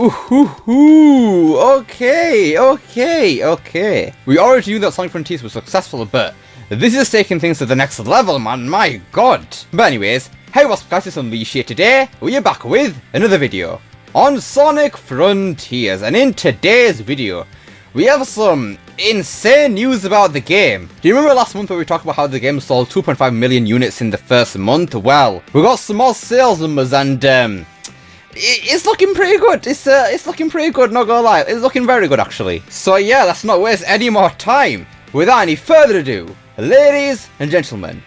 Okay. We already knew that Sonic Frontiers was successful, but this is taking things to the next level, man, my god. But anyways, hey what's up guys, it's Unleash here. Today, we are back with another video on Sonic Frontiers, and in today's video, we have some insane news about the game. Do you remember last month where we talked about how the game sold 2.5 million units in the first month? Well, we got some more sales numbers and it's looking pretty good. It's looking pretty good, not gonna lie. It's looking very good actually. So yeah, let's not waste any more time. Without any further ado, ladies and gentlemen,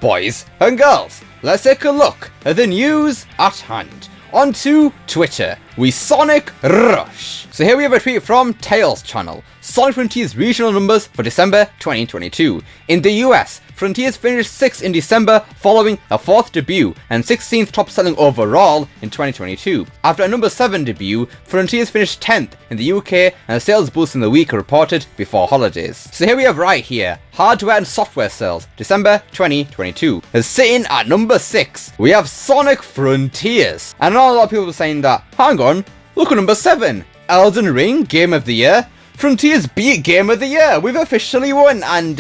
boys and girls, let's take a look at the news at hand. Onto Twitter, we Sonic Rush. So here we have a tweet from Tails channel. Sonic Frontiers regional numbers for December 2022. In the US, Frontiers finished 6th in December following a 4th debut and 16th top selling overall in 2022. After a number 7 debut, Frontiers finished 10th in the UK and a sales boost in the week reported before holidays. So here we have right here, hardware and software sales, December 2022. And sitting at number 6, we have Sonic Frontiers. And I know a lot of people were saying that, hang on, look at number 7, Elden Ring Game of the Year. Frontiers beat Game of the Year, we've officially won, and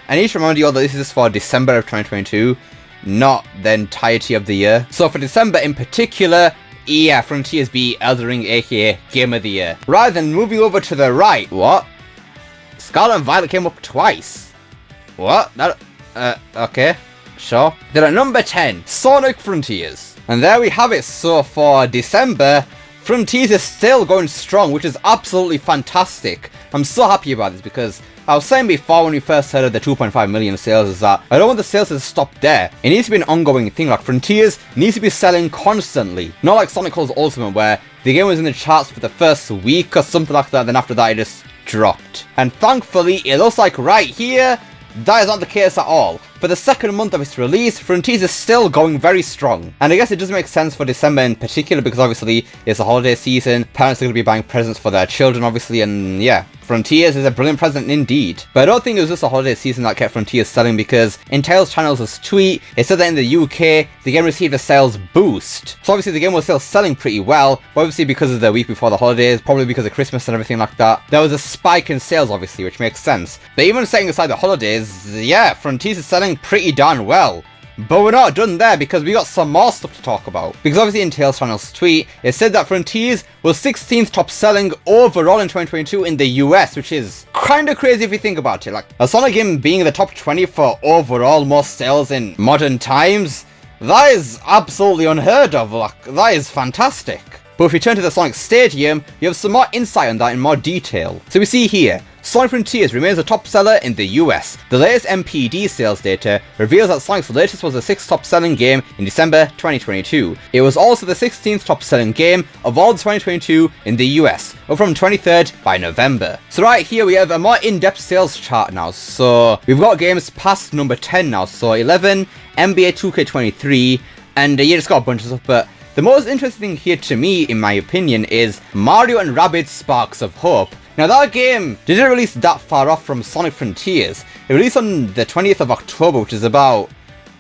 I need to remind you all that this is for December of 2022, not the entirety of the year. So for December in particular, yeah, Frontiers beat Elden Ring aka Game of the Year. Rather than moving over to the right, what? Scarlet and Violet came up twice. What? That, okay, sure. Then at number 10, Sonic Frontiers. And there we have it. So for December, Frontiers is still going strong, which is absolutely fantastic. I'm so happy about this because I was saying before when we first heard of the 2.5 million sales is that I don't want the sales to stop there. It needs to be an ongoing thing. Like Frontiers needs to be selling constantly. Not like Sonic Colors Ultimate where the game was in the charts for the first week or something like that, then after that it just dropped. And thankfully it looks like right here, that is not the case at all. For the second month of its release, Frontiers is still going very strong. And I guess it does make sense for December in particular because obviously it's a holiday season, parents are going to be buying presents for their children obviously, and yeah, Frontiers is a brilliant present indeed. But I don't think it was just a holiday season that kept Frontiers selling because in Tails channel's tweet, it said that in the UK, the game received a sales boost. So obviously the game was still selling pretty well, but obviously because of the week before the holidays, probably because of Christmas and everything like that, there was a spike in sales obviously, which makes sense. But even setting aside the holidays, yeah, Frontiers is selling pretty darn well. But we're not done there because we got some more stuff to talk about. Because obviously in Tails channel's tweet, it said that Frontiers was 16th top selling overall in 2022 in the US, which is kinda crazy if you think about it. Like, a Sonic game being in the top 20 for overall most sales in modern times, that is absolutely unheard of. Like, that is fantastic. But if we turn to the Sonic Stadium, you have some more insight on that in more detail. So we see here, Sonic Frontiers remains a top seller in the US. The latest MPD sales data reveals that Sonic's latest was the 6th top selling game in December 2022. It was also the 16th top selling game of all 2022 in the US, up from 23rd by November. So right here we have a more in-depth sales chart now. So we've got games past number 10 now. So 11, NBA 2K23, and yeah, just got a bunch of stuff, but the most interesting thing here to me, in my opinion, is Mario and Rabbids Sparks of Hope. Now that game didn't release that far off from Sonic Frontiers. It released on the 20th of October, which is about,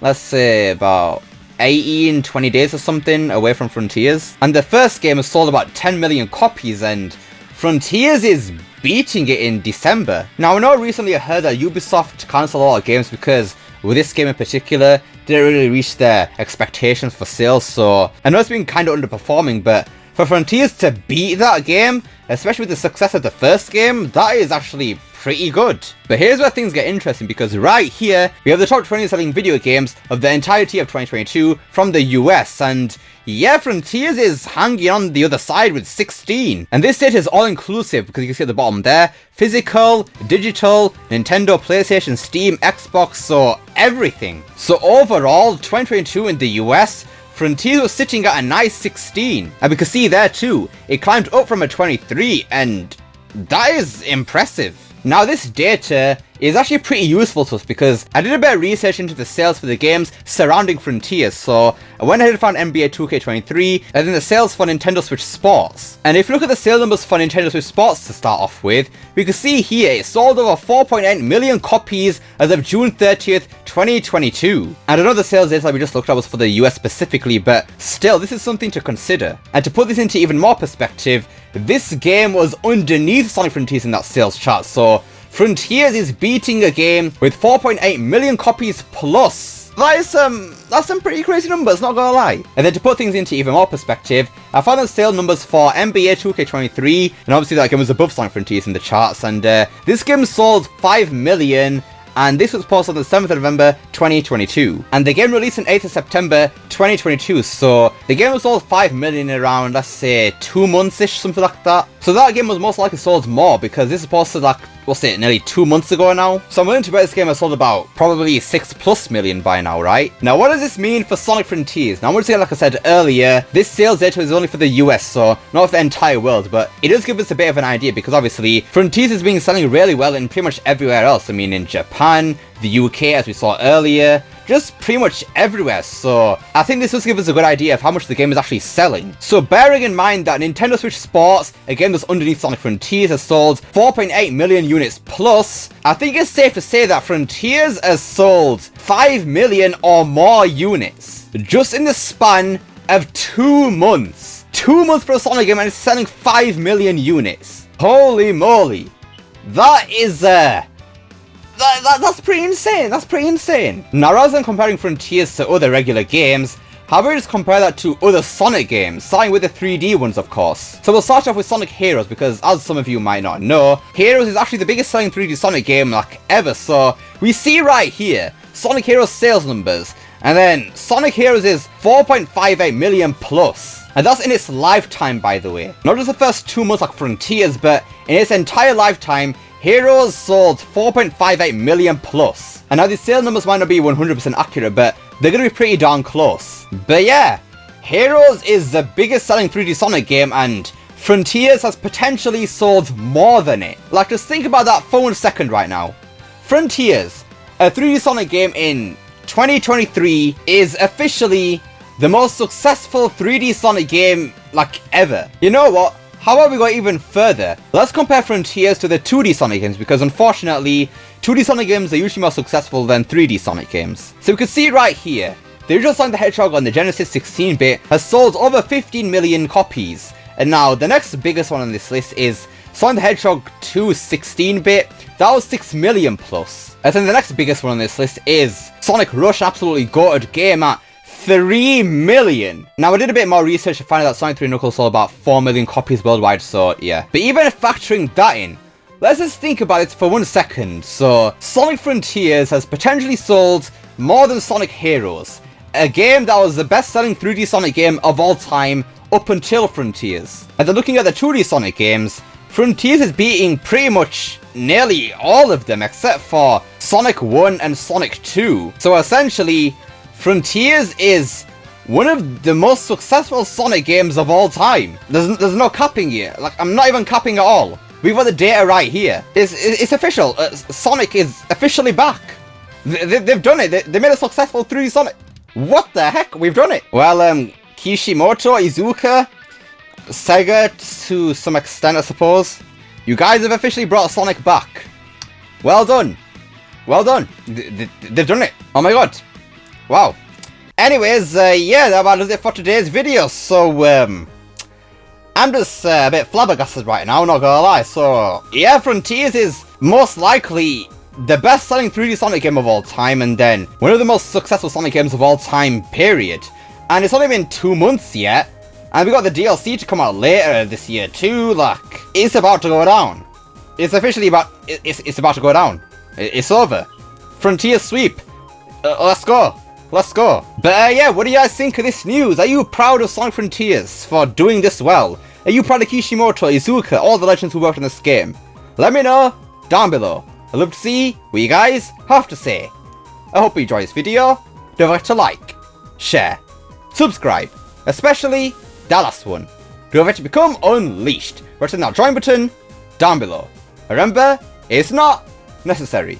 let's say, about 20 days or something away from Frontiers. And the first game has sold about 10 million copies, and Frontiers is beating it in December. Now I know recently I heard that Ubisoft cancelled a lot of games because with this game in particular, didn't really reach their expectations for sales, so I know it's been kind of underperforming, but for Frontiers to beat that game, especially with the success of the first game, that is actually pretty good. But here's where things get interesting because right here, we have the top 20 selling video games of the entirety of 2022 from the US, and yeah, Frontiers is hanging on the other side with 16. And this data is all inclusive because you can see at the bottom there, physical, digital, Nintendo, PlayStation, Steam, Xbox, so everything. So overall, 2022 in the US, Frontiers was sitting at a nice 16, and we can see there too, it climbed up from a 23, and that is impressive. Now this data is actually pretty useful to us because I did a bit of research into the sales for the games surrounding Frontiers, so I went ahead and found NBA 2K23 and then the sales for Nintendo Switch Sports. And if you look at the sale numbers for Nintendo Switch Sports to start off with, we can see here it sold over 4.8 million copies as of June 30th, 2022. And another sales data that we just looked at was for the US specifically, but still, this is something to consider. And to put this into even more perspective, this game was underneath Sonic Frontiers in that sales chart, so Frontiers is beating a game with 4.8 million copies plus. That's some pretty crazy numbers, not gonna lie. And then to put things into even more perspective, I found the sale numbers for NBA 2K23, and obviously that game was above Sonic Frontiers in the charts, and this game sold 5 million, and this was posted on the 7th of November 2022. And the game released on 8th of September 2022, so the game was sold 5 million around, let's say, 2 months-ish, something like that. So that game was most likely sold more, because this is posted like, what's it, nearly 2 months ago now? So I'm willing to bet this game has sold about probably 6+ million by now, right? Now what does this mean for Sonic Frontiers? Now once again, like I said earlier, this sales data is only for the US, so not for the entire world, but it does give us a bit of an idea because obviously Frontiers is being selling really well in pretty much everywhere else. I mean in Japan, the UK as we saw earlier, just pretty much everywhere, so I think this does give us a good idea of how much the game is actually selling. So bearing in mind that Nintendo Switch Sports, a game that's underneath Sonic Frontiers, has sold 4.8 million units plus, I think it's safe to say that Frontiers has sold 5 million or more units just in the span of 2 months. 2 months for a Sonic game and it's selling 5 million units. Holy moly. That is that's pretty insane. That's pretty insane. Now, rather than comparing Frontiers to other regular games, how about we just compare that to other Sonic games, starting with the 3D ones, of course. So we'll start off with Sonic Heroes, because as some of you might not know, Heroes is actually the biggest selling 3D Sonic game like ever. So we see right here, Sonic Heroes sales numbers, and then Sonic Heroes is 4.58 million plus. And that's in its lifetime, by the way. Not just the first 2 months like Frontiers, but in its entire lifetime, Heroes sold 4.58 million plus. And now these sale numbers might not be 100% accurate, but they're going to be pretty darn close. But yeah, Heroes is the biggest selling 3D Sonic game, and Frontiers has potentially sold more than it. Like, just think about that for 1 second right now. Frontiers, a 3D Sonic game in 2023, is officially the most successful 3D Sonic game like ever. You know what? How about we go even further? Let's compare Frontiers to the 2D Sonic games, because unfortunately, 2D Sonic games are usually more successful than 3D Sonic games. So we can see right here, the original Sonic the Hedgehog on the Genesis 16-bit has sold over 15 million copies. And now, the next biggest one on this list is Sonic the Hedgehog 2 16-bit. That was 6 million plus. And then the next biggest one on this list is Sonic Rush, absolutely goated game at 3 million. Now I did a bit more research to find out that Sonic 3 Knuckles sold about 4 million copies worldwide, so yeah. But even factoring that in, let's just think about it for 1 second. So Sonic Frontiers has potentially sold more than Sonic Heroes, a game that was the best selling 3D Sonic game of all time up until Frontiers. And then looking at the 2D Sonic games, Frontiers is beating pretty much nearly all of them except for Sonic 1 and Sonic 2. So essentially, Frontiers is one of the most successful Sonic games of all time. There's no capping here. Like, I'm not even capping at all. We've got the data right here. It's official. Sonic is officially back. They've done it. They made a successful 3D Sonic. What the heck? We've done it. Well, Kishimoto, Iizuka, Sega to some extent, I suppose. You guys have officially brought Sonic back. Well done. Well done. They've done it. Oh my god. Wow. Anyways, yeah, that about does it for today's video. So, I'm just a bit flabbergasted right now, not gonna lie. So, yeah, Frontiers is most likely the best-selling 3D Sonic game of all time, and then one of the most successful Sonic games of all time, period. And it's only been 2 months yet, and we got the DLC to come out later this year too. Like, it's about to go down. It's officially about, it's about to go down. It's over. Frontier sweep. Let's go. Let's go. But yeah, what do you guys think of this news? Are you proud of Sonic Frontiers for doing this well? Are you proud of Kishimoto, Iizuka, all the legends who worked on this game? Let me know down below. I'd love to see what you guys have to say. I hope you enjoyed this video. Don't forget to like, share, subscribe, especially that last one. Don't forget to become unleashed. Press that join button down below. Remember, It's not necessary.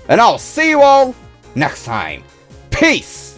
And I'll see you all next time. Peace!